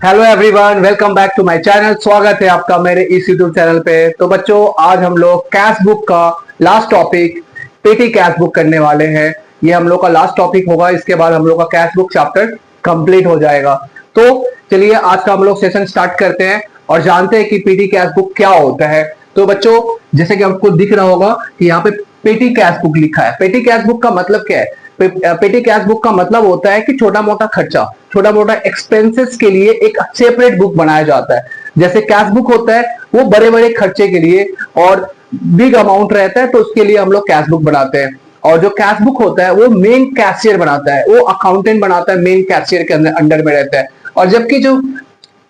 Hello everyone, welcome back to my channel. स्वागत है आपका मेरे इस यूट्यूब चैनल पे। तो बच्चों, आज हम लोग कैश बुक का लास्ट टॉपिक पेटी कैश बुक करने वाले हैं। ये हम लोग का लास्ट टॉपिक होगा। इसके बाद हम लोग का कैश बुक चैप्टर कंप्लीट हो जाएगा। तो चलिए आज का हम लोग सेशन स्टार्ट करते हैं और जानते हैं कि पेटी कैश बुक क्या होता है। तो बच्चों, जैसे कि आपको दिख रहा होगा कि यहाँ पे पेटी कैश बुक लिखा है। पेटी कैश बुक का मतलब क्या है? पेटी कैश बुक का मतलब होता है कि छोटा मोटा खर्चा, छोटा मोटा एक्सपेंसेस के लिए एक सेपरेट बुक बनाया जाता है। जैसे कैश बुक होता है वो बड़े बड़े खर्चे के लिए और बिग अमाउंट रहता है, तो उसके लिए हम लोग कैश बुक बनाते हैं। और जो कैश बुक होता है वो मेन कैशियर बनाता है, वो अकाउंटेंट बनाता है, मेन कैशियर के अंडर में रहता है। और जबकि जो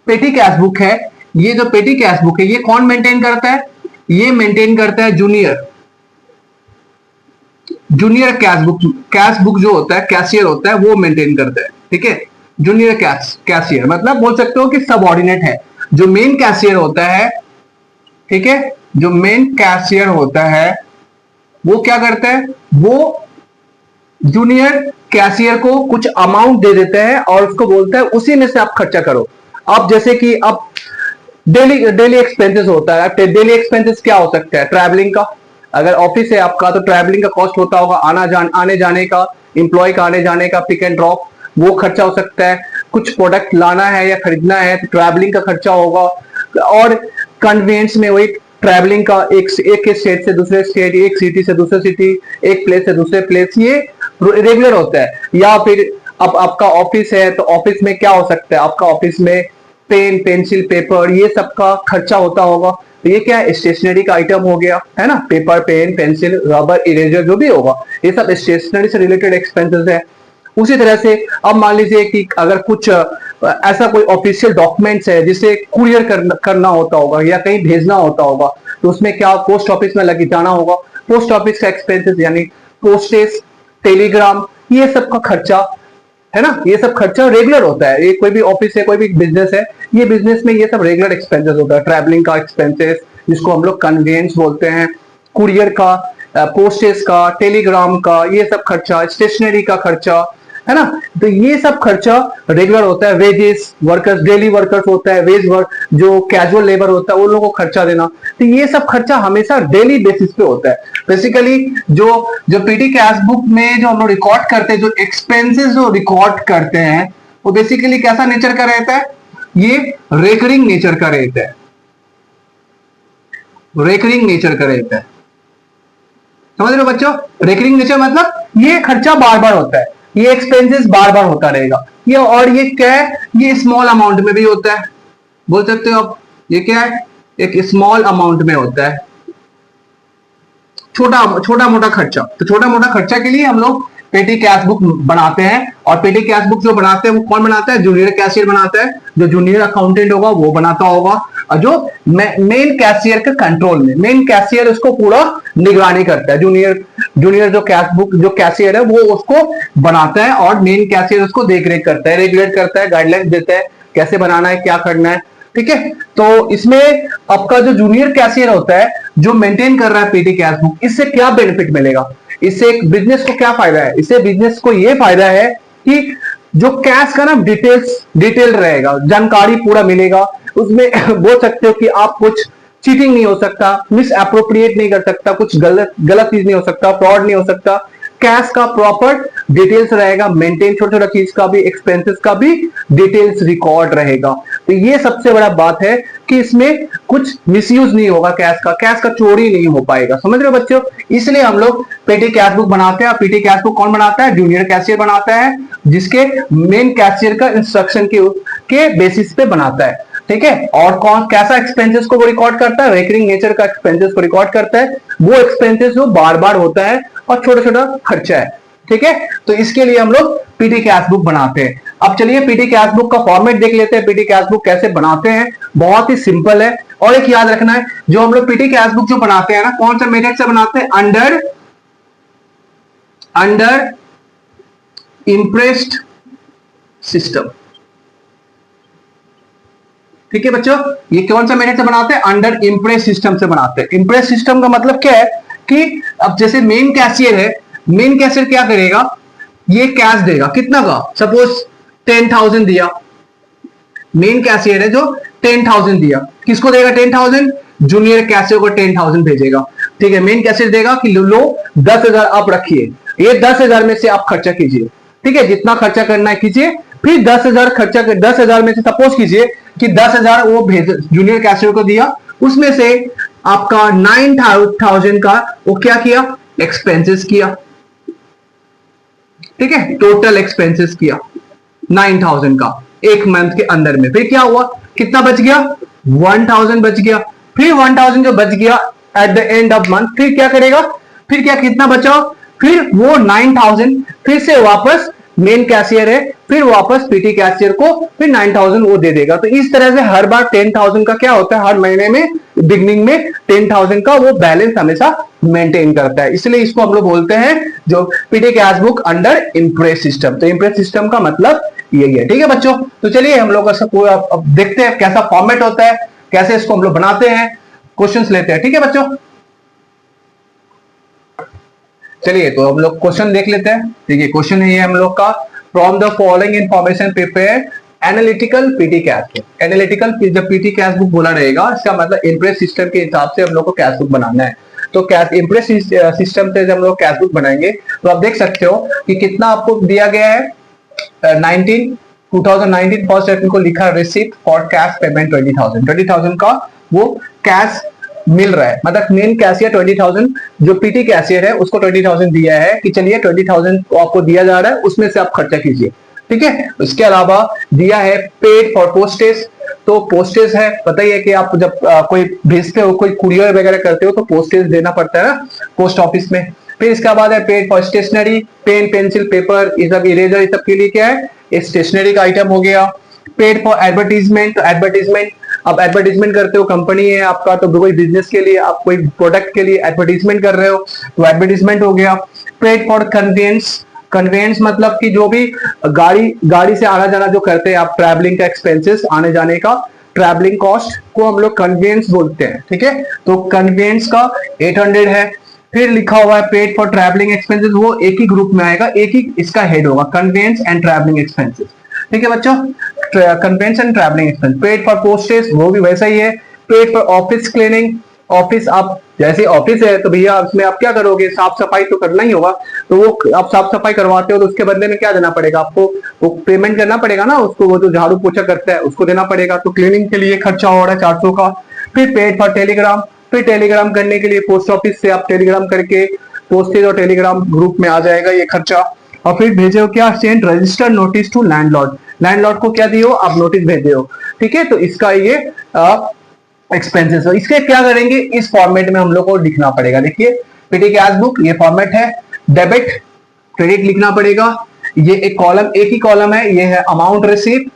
पेटी कैश बुक है, ये जो पेटी कैश बुक है ये कौन मेंटेन करता है? ये मेंटेन करता है जूनियर कैश बुक जो होता है, कैशियर होता है, वो मेंटेन करता है। ठीक है, जूनियर कैशियर मतलब बोल सकते हो कि सबऑर्डिनेट है। जो मेन कैशियर होता है, ठीक है, जो मेन कैशियर होता है वो क्या करता है? वो जूनियर कैशियर को कुछ अमाउंट दे देता है और उसको बोलता है उसी में से आप खर्चा करो। अब जैसे कि अब डेली एक्सपेंसेस होता है। डेली एक्सपेंसेस क्या हो सकता है? ट्रैवलिंग का। अगर ऑफिस है आपका तो ट्रैवलिंग का कॉस्ट होता होगा, आने जाने का, एम्प्लॉय का आने जाने का, पिक एंड ड्रॉप, वो खर्चा हो सकता है। कुछ प्रोडक्ट लाना है या खरीदना है तो ट्रैवलिंग का खर्चा होगा। और कन्वेंस में वही ट्रैवलिंग का, एक स्टेट से दूसरे स्टेट, एक सिटी से दूसरे सिटी, एक प्लेस से दूसरे प्लेस, ये रेगुलर होता है। या फिर अब आपका ऑफिस है तो ऑफिस में क्या हो सकता है? आपका ऑफिस में पेन, पेंसिल, पेपर, ये सब का खर्चा होता होगा। तो ये क्या है? स्टेशनरी का आइटम हो गया, है ना। Paper, pen, pencil, rubber, eraser जो भी होगा, ये सब स्टेशनरी से रिलेटेड एक्सपेंसेस है। उसी तरह से अब मान लीजिए कि अगर कुछ ऐसा कोई ऑफिशियल डॉक्यूमेंट्स है जिसे कुरियर करना होता होगा या कहीं भेजना होता होगा, तो उसमें क्या पोस्ट ऑफिस में लगे जाना होगा। पोस्ट ऑफिस का एक्सपेंसेस यानी पोस्टेज, टेलीग्राम, ये सब का खर्चा, है ना। ये सब खर्चा रेगुलर होता है। ये कोई भी ऑफिस है, कोई भी बिजनेस है, ये बिजनेस में ये सब रेगुलर एक्सपेंसेस होता है। ट्रैवलिंग का एक्सपेंसेस जिसको हम लोग कन्वेंस बोलते हैं, कुरियर का, पोस्टेज का, टेलीग्राम का, ये सब खर्चा, स्टेशनरी का खर्चा, है ना। तो ये सब खर्चा रेगुलर होता है। वेजेस, वर्कर्स, डेली वर्कर्स होता है, वेज वर्क, जो कैजुअल लेबर होता है, उन लोगों को खर्चा देना। तो ये सब खर्चा हमेशा डेली बेसिस पे होता है। बेसिकली जो जो पीटी कैश बुक में जो हम लोग रिकॉर्ड करते हैं, जो एक्सपेंसेस जो रिकॉर्ड करते हैं, वो बेसिकली कैसा नेचर का रहता है? ये रेकरिंग नेचर का रहता है। रेकरिंग नेचर का रहता है, समझ रहे हो बच्चों? रेकरिंग नेचर मतलब ये खर्चा बार बार होता है, ये एक्सपेंसेस बार बार होता रहेगा। ये और ये क्या है? ये स्मॉल अमाउंट में भी होता है, बोल सकते हो आप। ये क्या है? एक स्मॉल अमाउंट में होता है, छोटा मोटा खर्चा। तो छोटा मोटा खर्चा के लिए हम लोग पेटी कैश बुक बनाते हैं। और पेटी कैश बुक जो बनाते हैं वो कौन बनाता है? जूनियर कैशियर बनाता है। जो जूनियर अकाउंटेंट होगा वो बनाता होगा, और जो मेन कैशियर के कंट्रोल में, मेन कैशियर उसको पूरा निगरानी करता है। जूनियर जो कैश बुक जो कैशियर है वो उसको बनाता है और मेन कैशियर उसको देख रेख करता है, रेगुलेट करता है, गाइडलाइंस देता है कैसे बनाना है, क्या करना है। ठीक है, तो इसमें आपका जो जूनियर कैशियर होता है जो मेंटेन कर रहा है पेटी कैश बुक, इससे क्या बेनिफिट मिलेगा? इससे एक बिजनेस को क्या फायदा है? इससे बिजनेस को यह फायदा है कि जो कैश का ना डिटेल रहेगा, जानकारी पूरा मिलेगा उसमें। बोल सकते हो कि आप कुछ चीटिंग नहीं हो सकता, मिस अप्रोप्रिएट नहीं कर सकता, कुछ गलत चीज नहीं हो सकता, फ्रॉड नहीं हो सकता। कैश का प्रॉपर डिटेल्स रहेगा, मेंटेन, छोटा छोटा चीज का भी, एक्सपेंसेस का भी डिटेल्स रिकॉर्ड रहेगा। तो ये सबसे बड़ा बात है कि इसमें कुछ मिसयूज नहीं होगा, कैश का चोरी नहीं हो पाएगा। समझ रहे हो बच्चों? इसलिए हम लोग पेटी कैश बुक बनाते हैं। पेटी कैश बुक कौन बनाता है? जूनियर कैशियर बनाता है, जिसके मेन कैशियर का इंस्ट्रक्शन के बेसिस पे बनाता है। ठीक है, और कौन कैसा एक्सपेंसेस को वो रिकॉर्ड करता है? रेकरिंग नेचर का एक्सपेंसेस को रिकॉर्ड करता है। वो एक्सपेंसेस जो बार बार होता है और छोटा छोटा खर्चा है। ठीक है, तो इसके लिए हम लोग पीटी कैश बुक बनाते हैं। अब चलिए पीटी कैश बुक का फॉर्मेट देख लेते हैं। पीटी कैश बुक कैसे बनाते हैं? बहुत ही सिंपल है। और एक याद रखना है, जो हम लोग पीटी कैश बुक जो बनाते हैं ना, कौन सा मेथड से बनाते हैं? Under impressed system. ठीक है बच्चों, ये कौन सा मेथड से बनाते हैं? अंडर इंप्रेस सिस्टम से बनाते हैं। इंप्रेस सिस्टम का मतलब क्या है कि अब जैसे मेन कैशियर है, मेन कैशियर क्या करेगा? ये कैश देगा, कितना का? सपोज 10,000 दिया, मेन कैशियर है जो 10,000 दिया, किसको देगा 10,000? जूनियर कैशियर को 10,000 भेजेगा। ठीक है, मेन कैशियर देगा कि लो 10,000 आप रखिए, ये 10,000 में से आप खर्चा कीजिए। ठीक है, जितना खर्चा करना है कीजिए, फिर 10,000 खर्चा कर, 10,000 में से सपोज कीजिए कि 10,000 वो भेज जूनियर कैशियर को दिया, उसमें से आपका 9,000 का वो क्या किया? एक्सपेंसेस किया। ठीक है, टोटल एक्सपेंसेस किया 9,000 का एक मंथ के अंदर में। फिर क्या हुआ? कितना बच गया? 1,000 बच गया। फिर 1,000 जो बच गया at the end of month, फिर क्या करेगा? फिर क्या कितना बचा? फिर वो 9,000 फिर से वापस मेन कैशियर है, फिर वापस पीटी कैशियर को फिर 9,000 वो दे देगा। तो इस तरह से हर बार 10,000 का क्या होता है, हर महीने में बिगनिंग में 10,000 का वो बैलेंस हमेशा मेंटेन करता है। इसलिए इसको हम लोग बोलते हैं जो PT cash book under impress system. तो इम्प्रेस सिस्टम का मतलब यही है। ठीक है बच्चों, तो चलिए हम लोग अब देखते हैं कैसा फॉर्मेट होता है, कैसे इसको हम लोग बनाते हैं, क्वेश्चंस लेते हैं। ठीक है बच्चों, चलिए तो हम लोग क्वेश्चन देख लेते हैं। देखिए क्वेश्चन है ये हम लोग का, from the following information prepare analytical PT cash book. Analytical जब पीटी कैश बुक बोला रहेगा, इसका मतलब इम्प्रेस सिस्टम के हिसाब से हम लोग को कैश बुक बनाना है। तो कैश इम्प्रेस सिस्टम से जब हम लोग कैश बुक बनाएंगे तो आप देख सकते हो कि कितना आपको दिया गया है। 2019 फर्स्ट एप्रिल को लिखा रिसिप्ट फॉर कैश पेमेंट 20,000 का वो कैश मिल रहा है। मतलब मेन कैशियर 20,000, जो पीटी कैशियर है उसको 20,000 दिया है कि चलिए 20,000 आपको दिया जा रहा है, उसमें से आप खर्चा कीजिए। ठीक है, इसके अलावा दिया है पेड फॉर पोस्टेज। तो पोस्टेज है, पता ही है कि आप जब कोई भेजते हो, कोई कुरियर वगैरह करते हो तो पोस्टेज देना पड़ता है ना पोस्ट ऑफिस में। फिर इसके बाद है paid for stationery, pen pencil paper, ये सब इरेजर, ये सब के लिए क्या है, स्टेशनरी का आइटम हो गया। पेड फॉर एडवर्टीजमेंट, तो एडवर्टीजमेंट आप एडवर्टीजमेंट करते हो, कंपनी है आपका तो कोई बिजनेस के लिए, आप कोई प्रोडक्ट के लिए एडवर्टीजमेंट कर रहे हो तो एडवर्टीजमेंट हो गया। पेड फॉर कन्वेंस, कन्वेंस मतलब कि जो भी गाड़ी से आना जाना जो करते हैं आप, ट्रैवलिंग का एक्सपेंसेस, आने जाने का ट्रैवलिंग कॉस्ट को हम लोग कन्वेंस बोलते हैं। ठीक है, तो कन्वेंस का 800 है। फिर लिखा हुआ है पेड फॉर ट्रैवलिंग एक्सपेंसेस, वो एक ही ग्रुप में आएगा, एक ही इसका हेड होगा, कन्वेंस एंड ट्रैवलिंग एक्सपेंसेस। ठीक है बच्चों, conveyance and travelling expense. Paid for postage, वो भी वैसा ही है। Paid for office cleaning, office आप जैसे ऑफिस है तो भैया उसमें आप क्या करोगे, साफ सफाई तो करना ही होगा, तो वो आप साफ सफाई करवाते हो तो उसके बदले में क्या देना पड़ेगा आपको, वो पेमेंट करना पड़ेगा ना उसको, वो जो झाड़ू पोछा करता है उसको देना पड़ेगा। तो क्लीनिंग के लिए खर्चा हो रहा है 400 का। फिर पेड फॉर टेलीग्राम, फिर टेलीग्राम करने के लिए पोस्ट ऑफिस से आप टेलीग्राम करके पोस्टेज और टेलीग्राम ग्रुप में आ जाएगा ये खर्चा। और फिर भेजे हो क्या, send registered notice to landlord, landlord को क्या दियो आप, नोटिस भेजे हो। ठीक है, तो इसका ये एक्सपेंसेस हो। इसके क्या करेंगे, इस फॉर्मेट में हम लोग को लिखना पड़ेगा। देखिए पीटी कैश बुक ये फॉर्मेट है, डेबिट क्रेडिट लिखना पड़ेगा। ये एक कॉलम, एक ही कॉलम है, ये है अमाउंट रिसीव,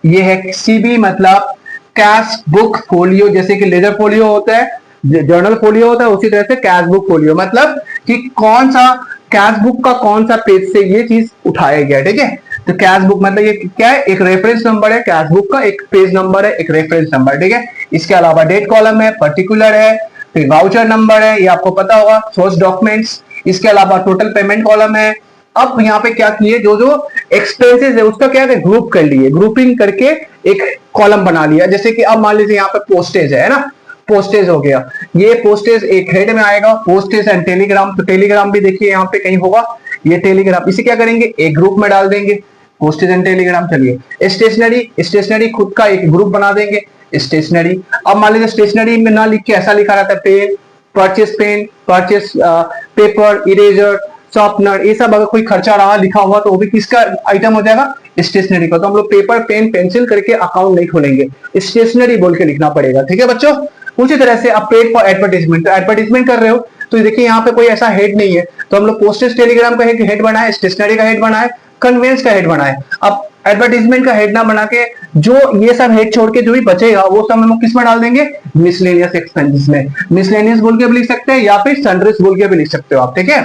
ये है सीबी मतलब कैश बुक फोलियो, जैसे कि लेजर फोलियो होता है, जर्नल फोलियो होता है, उसी तरह से कैश बुक फोलियो मतलब कि कौन सा कैश बुक का कौन सा पेज से ये चीज उठाया गया। ठीक है, तो कैश बुक मतलब ये क्या है, एक रेफरेंस नंबर है कैश बुक का, एक पेज नंबर है, एक रेफरेंस नंबर। ठीक है, इसके अलावा डेट कॉलम है, पर्टिकुलर है, फिर वाउचर नंबर है, ये आपको पता होगा, सोर्स डॉक्यूमेंट्स। इसके अलावा टोटल पेमेंट कॉलम है। अब यहाँ पे क्या किए, जो जो एक्सपेंसेस है उसका क्या है, ग्रुप कर लिए, ग्रुपिंग करके एक कॉलम बना लिया। जैसे कि अब मान लीजिए यहाँ पे पोस्टेज है ना, पोस्टेज हो गया, ये पोस्टेज एक हेड में आएगा, पोस्टेज एंड टेलीग्राम। तो टेलीग्राम भी देखिए यहाँ पे कहीं होगा, ये टेलीग्राम, इसे क्या करेंगे एक ग्रुप में डाल देंगे, पोस्टेज एंड टेलीग्राम। चलिए स्टेशनरी, स्टेशनरी खुद का एक ग्रुप बना देंगे स्टेशनरी। अब मान लीजिए स्टेशनरी में ना लिख के ऐसा लिखा रहता है pen, pen, purchase paper, eraser, sharpener, ये सब अगर कोई खर्चा रहा लिखा हुआ तो वो भी किसका आइटम हो जाएगा, स्टेशनरी का। तो हम लोग पेपर पेन पेंसिल करके अकाउंट नहीं खोलेंगे, स्टेशनरी बोल के लिखना पड़ेगा। ठीक है बच्चों, उसी तरह से आप पेड फॉर एडवर्टाइजमेंट, तो एडवर्टाइजमेंट कर रहे हो तो देखिए यहाँ पे कोई ऐसा हेड नहीं है, तो हम लोग पोस्टेज टेलीग्राम का हेड बनाए, स्टेशनरी का हेड बनाए, कन्वेंस का हेड बनाए। अब एडवर्टाइजमेंट का हेड ना बना के जो ये सब हेड छोड़ के जो भी बचेगा वो सब हम लोग किस में डाल देंगे, मिसलेनियस एक्सपेंसेस में। मिसलेनियस बोल के भी लिख सकते हैं या फिर सन्ड्रीज बोल के भी लिख सकते हो आप। ठीक है,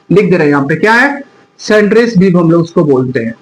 लिख दे रहे हैं यहाँ पे क्या है, सन्ड्रीज भी हम लोग उसको बोलते हैं,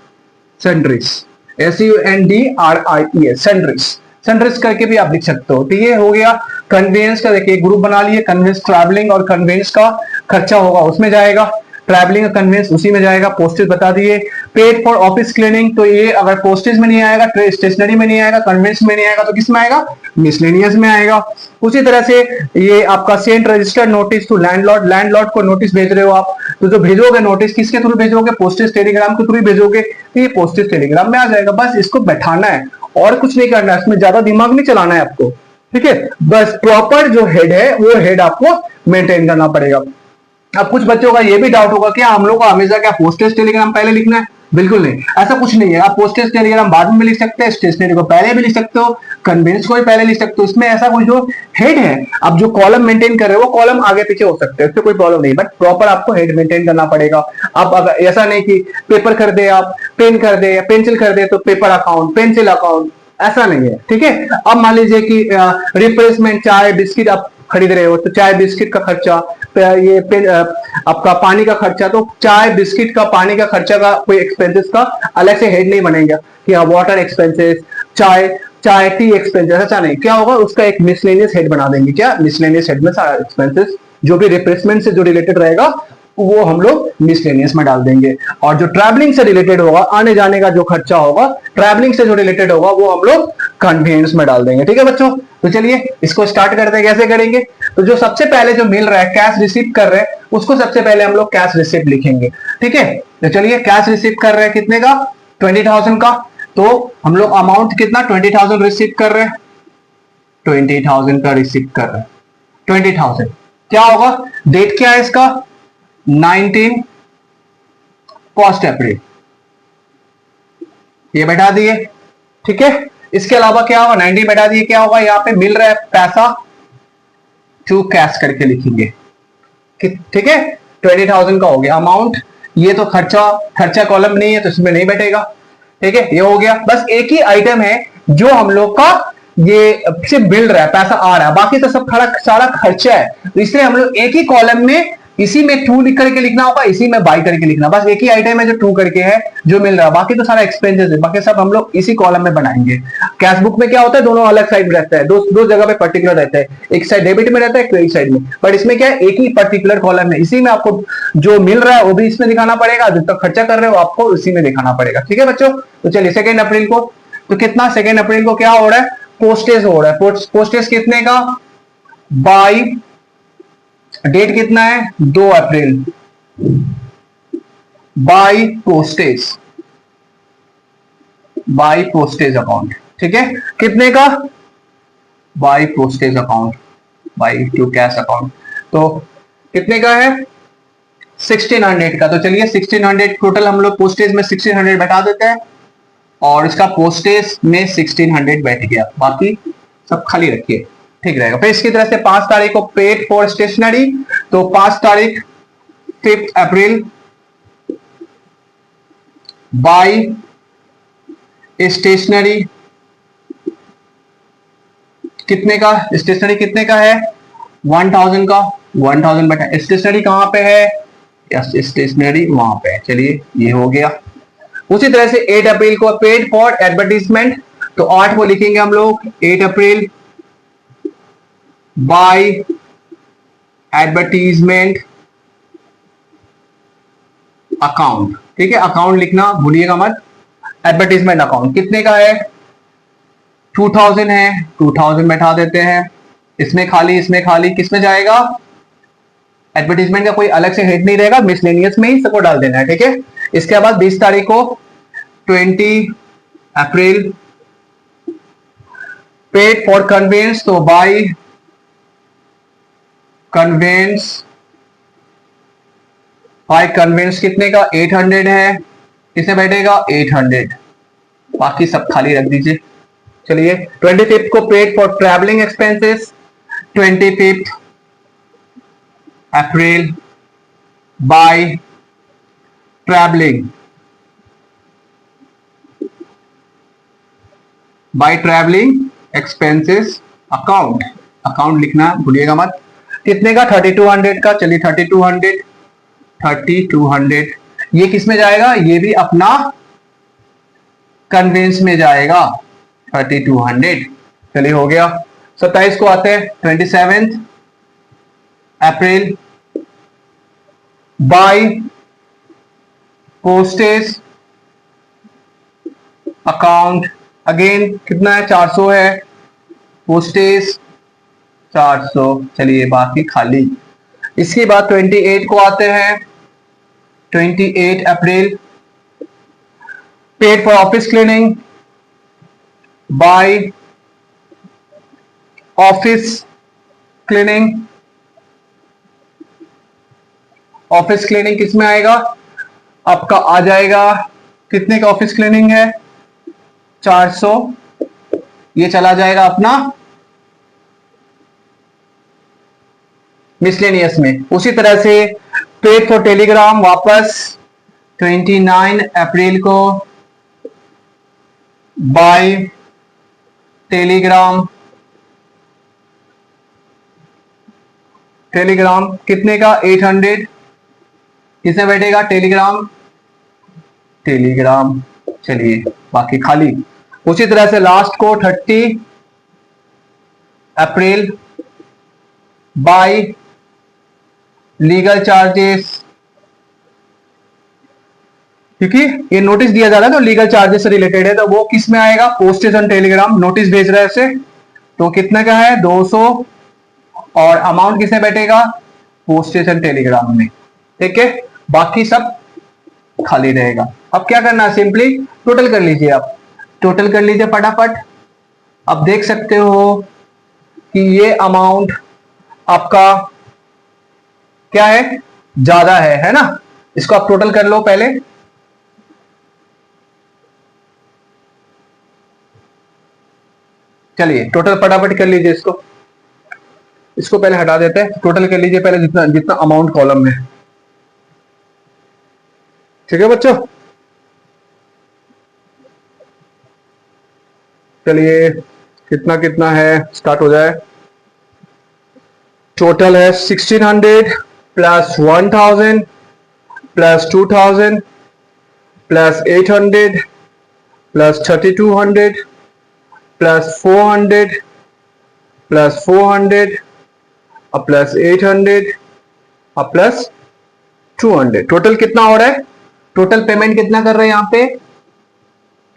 सन्ड्रीज, SUNDRIES, सन्ड्रीज, सन्ड्रीज करके भी आप लिख सकते हो। तो ये हो गया कन्वेंस का। देखिए ग्रुप बना लिए, कन्वेंस ट्रैवलिंग और कन्वेंस का खर्चा होगा उसमें जाएगा। ट्रैवलिंग कन्वेंस उसी में जाएगा, पोस्टेज बता दिए। पेड फॉर ऑफिस क्लीनिंग, तो ये अगर पोस्टेज में नहीं आएगा, स्टेशनरी में नहीं आएगा, कन्वेंस में नहीं आएगा, तो किस में आएगा? मिसलेनियस में आएगा। उसी तरह से ये आपका sent registered notice to landlord, landlord को नोटिस भेज रहे हो आप, तो जो भेजोगे नोटिस किसके थ्रू भेजोगे? पोस्टेज टेलीग्राम के थ्रू भेजोगे, तो ये पोस्टेज टेलीग्राम में आ जाएगा। बस इसको बैठाना है और कुछ नहीं करना है, इसमें ज्यादा दिमाग नहीं चलाना है आपको, ठीक है। बस प्रॉपर जो हेड है वो हेड आपको मेंटेन करना पड़ेगा। अब कुछ बच्चों का ये भी डाउट होगा कि हम लोग को हमेशा क्या पोस्टेज टेलीग्राम पहले लिखना है? बिल्कुल नहीं, ऐसा कुछ नहीं है। आप पोस्टेज टेलीग्राम बाद में भी लिख सकते हैं, स्टेशनरी को पहले भी लिख सकते हो, कन्वेंस को भी पहले लिख सकते हो। इसमें ऐसा कोई जो हेड है, आप जो कॉलम मेंटेन कर रहे हो वो कॉलम आगे पीछे हो सकते हैं, इससे कोई प्रॉब्लम नहीं, बट प्रॉपर आपको हेड मेंटेन करना पड़ेगा। आप अगर ऐसा नहीं कि पेपर कर दे, आप पेन कर दे या पेंसिल कर दे तो पेपर अकाउंट, पेंसिल अकाउंट, ऐसा नहीं है, ठीक है। अब मान लीजिए कि रिप्लेसमेंट चाय बिस्किट आप खरीद रहे हो, तो चाय बिस्किट का खर्चा, ये आपका पानी का खर्चा, तो चाय बिस्किट का, पानी का खर्चा का कोई एक्सपेंसेस का अलग से हेड नहीं बनेगा कि हाँ वाटर एक्सपेंसेस, चाय चाय टी एक्सपेंसेस, ऐसा नहीं। क्या होगा? उसका एक मिसलेनियस हेड बना देंगे। क्या? मिसलेनियस हेड में सारा एक्सपेंसेस जो भी रिप्लेसमेंट से जो रिलेटेड रहेगा वो हम लोग मिसलेनियस में डाल देंगे, और जो ट्रैवलिंग से रिलेटेड होगा, आने जाने का जो खर्चा होगा ट्रैवलिंग से जो रिलेटेड होगा, वो हम लोग कन्वेंस में डाल देंगे, ठीक है बच्चों। तो चलिए इसको स्टार्ट करते हैं, कैसे करेंगे। तो जो सबसे पहले जो मिल रहा है, कैश रिसीव कर रहे हैं, उसको सबसे पहले हम लोग कैश रिसीव लिखेंगे, ठीक है। तो चलिए कैश रिसीव कर रहे हैं कितने का? 20,000 का। तो हम लोग अमाउंट कितना? 20,000 रिसीव कर रहे हैं, 20,000 का रिसीव कर रहे हैं, 20,000। क्या होगा? डेट क्या है इसका? 19 फर्स्ट अप्रैल, ये बैठा दिए, ठीक है। इसके अलावा क्या होगा? 19 बैठा दिए, क्या होगा? यहाँ पे मिल रहा है पैसा टू कैश करके लिखेंगे, ठीक है। 20,000 का हो गया अमाउंट। ये तो खर्चा कॉलम नहीं है तो इसमें नहीं बैठेगा, ठीक है। ये हो गया। बस एक ही आइटम है जो हम लोग का ये सिर्फ मिल रहा है, पैसा आ रहा है, बाकी तो सब सारा खर्चा है। तो इसलिए हम लोग एक ही कॉलम में इसी में टू लिख करके लिखना होगा, इसी में बाई करके लिखना। बस एक ही आइटम है जो टू करके है, जो मिल रहा है, बाकी तो सारा एक्सपेंसेस है, बाकी सब हम लोग इसी कॉलम में बनाएंगे। कैश बुक में क्या होता है? दोनों अलग साइड रहता है, दो जगह पे पर्टिकुलर रहता है, एक साइड डेबिट में रहता है, क्रेडिट साइड में। बट इसमें क्या है? एक ही पर्टिकुलर कॉलम है, इसी में आपको जो मिल रहा है वो भी इसमें दिखाना पड़ेगा, जो तक खर्चा कर रहे हो आपको इसी में दिखाना पड़ेगा, ठीक है बच्चों। तो चलिए 2 अप्रैल को, तो कितना 2 अप्रैल को क्या हो रहा है? पोस्टेज हो रहा है। पोस्टेज कितने का? बाई, डेट कितना है? 2 अप्रैल, बाई पोस्टेज अकाउंट, ठीक है। कितने का? By postage account, by two cash account, तो कितने का है? 1600 का। तो चलिए 1600 टोटल हम लोग पोस्टेज में 1600 बैठा देते हैं, और इसका पोस्टेज में 1600 बैठ गया, बाकी सब खाली रखिए, ठीक रहेगा। फिर इसकी तरह से 5 तारीख को पेड फॉर स्टेशनरी, तो 5 तारीख 5 अप्रैल बाय स्टेशनरी, कितने का? स्टेशनरी कितने का है? 1000 का, 1000 बैठा। स्टेशनरी कहां पे है? यस, स्टेशनरी वहां पे है। चलिए ये हो गया। उसी तरह से 8 अप्रैल को पेड फॉर एडवर्टीजमेंट, तो 8 को लिखेंगे हम लोग 8 अप्रैल बाय एडवर्टीजमेंट अकाउंट, ठीक है। अकाउंट लिखना भूलिएगा मत। एडवर्टीजमेंट अकाउंट कितने का है? 2000 है, 2000 बैठा देते हैं। इसमें खाली, इसमें खाली, किसमें जाएगा? एडवर्टीजमेंट का कोई अलग से हेड नहीं रहेगा, मिसलेनियस में ही सबको डाल देना है, ठीक है। इसके बाद 20 तारीख को 20 अप्रैल पेड फॉर कन्वेंस, तो बाय कन्वेंस कितने का? 800 है, किसे बैठेगा? 800, बाकी सब खाली रख दीजिए। चलिए 25 को paid for travelling expenses, 25 April bye travelling expenses account लिखना भूलिएगा मत। कितने का? 3200 का। चलिए 3200 ये किस में जाएगा? ये भी अपना कन्वेंस में जाएगा, 3200। चलिए हो गया। 27 को आते हैं 27 अप्रैल बाय पोस्टेज अकाउंट, अगेन कितना है 400 है, पोस्टेज 400, चलिए बाकी खाली। इसके बाद 28 को आते हैं, 28 April, paid for office cleaning by office cleaning. Office cleaning किस में आएगा, आपका आ जाएगा, कितने का ऑफिस क्लीनिंग है 400, ये चला जाएगा अपना मिसलेनियस में। उसी तरह से पेड फॉर टेलीग्राम वापस 29 अप्रैल को बाय टेलीग्राम, टेलीग्राम कितने का 800, किसने बैठेगा टेलीग्राम, टेलीग्राम, चलिए बाकी खाली। उसी तरह से लास्ट को 30 अप्रैल बाय लीगल चार्जेस, क्योंकि ये नोटिस दिया जा रहा है तो लीगल चार्जेस से रिलेटेड है, तो वो किस में आएगा, पोस्टेज ऑन टेलीग्राम, नोटिस भेज रहा है उसे, तो कितने का है 200, और अमाउंट किसमें बैठेगा, पोस्टेज ऑन टेलीग्राम में, ठीक है। बाकी सब खाली रहेगा। अब क्या करना है, सिंपली टोटल कर लीजिए, आप टोटल कर लीजिए फटाफट। अब देख सकते हो कि ये अमाउंट आपका क्या है, ज्यादा है ना, इसको आप टोटल कर लो पहले। चलिए टोटल फटाफट कर लीजिए, इसको पहले हटा देते हैं, टोटल कर लीजिए पहले जितना जितना अमाउंट कॉलम में, ठीक है बच्चों। चलिए कितना कितना है, स्टार्ट हो जाए। टोटल है 1600 plus 1000 plus 2000 plus 800 plus 3200 plus 400 plus 400 अब प्लस 800 अब प्लस 200। टोटल कितना हो रहा है, टोटल पेमेंट कितना कर रहे हैं यहां पे,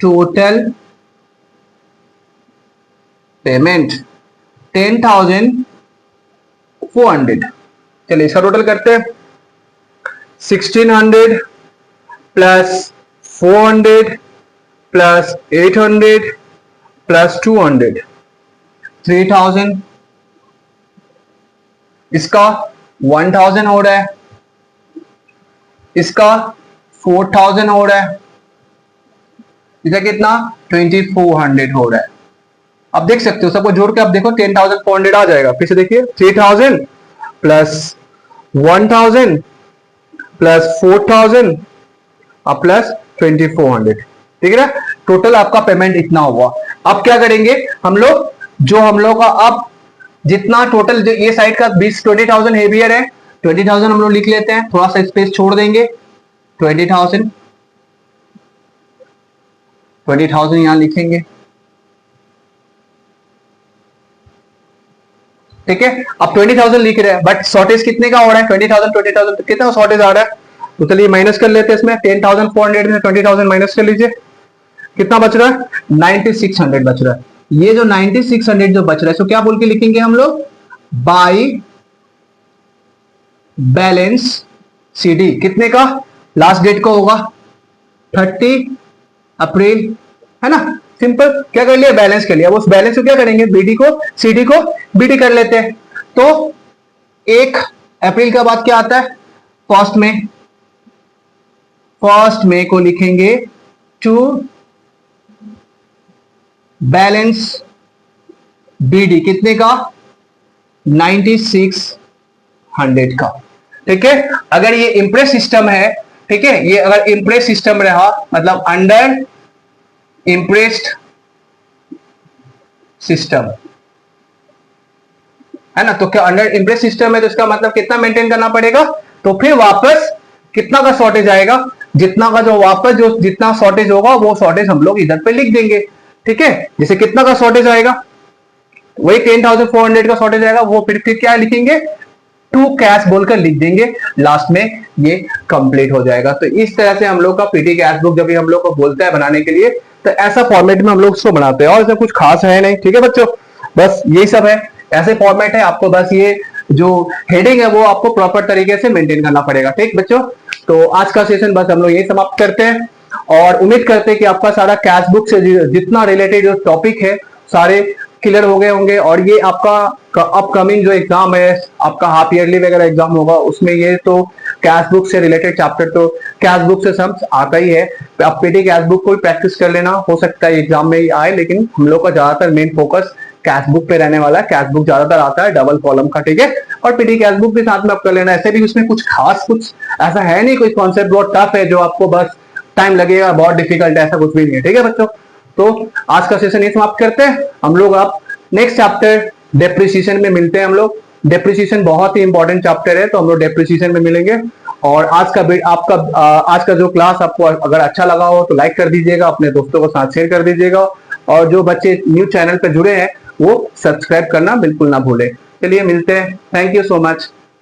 टोटल पेमेंट 10,400। चलिए इसका टोटल करते हैं, 1600 प्लस 400 प्लस 800 प्लस 200 3000, इसका 1000 हो रहा है, इसका 4000 हो रहा है, इसका कितना 2400 हो रहा है। अब देख सकते हो सबको जोड़ के, अब देखो 10,400 आ जाएगा। फिर से देखिए 3000 प्लस 1000 प्लस 4000 अब प्लस 2400, ठीक है ना। टोटल आपका पेमेंट इतना हुआ। अब क्या करेंगे हम लोग, जो हम लोग का अब जितना टोटल ये साइड का 20,000 हेवियर है, 20,000 हम लोग लिख लेते हैं, थोड़ा सा स्पेस छोड़ देंगे, 20,000 यहां लिखेंगे, ठीक है। अब 20,000 लिख रहे हैं, बट शॉर्टेज कितने का हो रहा है, 20,000 तो कितना शॉर्टेज आ रहा है, तो चलिए माइनस कर लेते हैं इसमें, 10,400 में 20,000 माइनस कर लीजिए, कितना बच रहा है 9600 बच रहा है। ये जो 9600 जो बच रहा है इसको क्या बोल के लिखेंगे हम लोग, बाय बैलेंस सीडी, कितने का, लास्ट डेट का होगा 30 अप्रैल, है ना। सिंपल, क्या कर लिया, बैलेंस कर लिया। उस बैलेंस को क्या करेंगे, बीडी को सीडी को बीडी कर लेते हैं। तो 1 अप्रैल के बाद क्या आता है, फर्स्ट में को लिखेंगे टू बैलेंस बीडी, कितने का 9600 का, ठीक है। अगर ये इंप्रेस सिस्टम है, ठीक है, ये अगर इंप्रेस सिस्टम रहा, मतलब अंडर इंप्रेस्ड सिस्टम है ना, तो क्या अंडर इंप्रेस सिस्टम है, तो इसका मतलब कितना मेंटेन करना पड़ेगा, तो फिर वापस कितना का शॉर्टेज आएगा, जितना का जो वापस जो जितना शॉर्टेज होगा वो शॉर्टेज हम लोग इधर पे लिख देंगे, ठीक है। जैसे कितना का शॉर्टेज आएगा, वही 10,400 का शॉर्टेज आएगा, वो फिर क्या लिखेंगे टू कैश बोलकर लिख देंगे, लास्ट में ये कंप्लीट हो जाएगा। तो इस तरह से हम लोग का पीटी कैश बुक जब भी हम लोग को बोलता है बनाने के लिए, तो ऐसा फॉर्मेट में हम लोग इसको बनाते हैं, और इसमें कुछ खास है नहीं। ठीक है बच्चों, बस यही सब है, ऐसे फॉर्मेट है। आपको बस ये जो हेडिंग है वो आपको प्रॉपर तरीके से मेंटेन करना पड़ेगा। ठीक बच्चों, तो आज का सेशन बस हम लोग यही समाप्त करते हैं, और उम्मीद करते हैं कि आपका सारा कैश बुक से जितना रिलेटेड जो टॉपिक है सारे क्लियर हो गए होंगे। और ये आपका अपकमिंग जो एग्जाम है, आपका हाफ ईयरली वगैरह एग्जाम होगा, उसमें ये तो कैश बुक से रिलेटेड चैप्टर तो कैश बुक से समझ आता ही है। आप पीटी कैश बुक को प्रैक्टिस कर लेना, हो सकता है एग्जाम में ही आए, लेकिन हम लोग का ज्यादातर मेन फोकस कैश बुक पे रहने वाला है। कैश बुक ज्यादातर आता है डबल कॉलम का, ठीक है, और पीटी कैश बुक भी साथ में आप कर लेना। ऐसे भी उसमें कुछ खास कुछ ऐसा है नहीं, कोई कॉन्सेप्ट बहुत टफ है जो आपको बस टाइम लगेगा, बहुत डिफिकल्ट है, ऐसा कुछ भी नहीं है। ठीक है बच्चों, तो आज का सेशन ये समाप्त करते हैं हम लोग। आप नेक्स्ट चैप्टर डेप्रिसिएशन में मिलते हैं हम लोग। डेप्रिसिएशन बहुत ही इंपॉर्टेंट चैप्टर है, तो हम लोग डेप्रिसिएशन में मिलेंगे। और आज का जो क्लास आपको अगर अच्छा लगा हो तो लाइक कर दीजिएगा, अपने दोस्तों को साथ शेयर कर दीजिएगा, और जो बच्चे न्यू चैनल पे जुड़े हैं वो सब्सक्राइब करना बिल्कुल ना भूले। चलिए मिलते हैं, थैंक यू सो मच।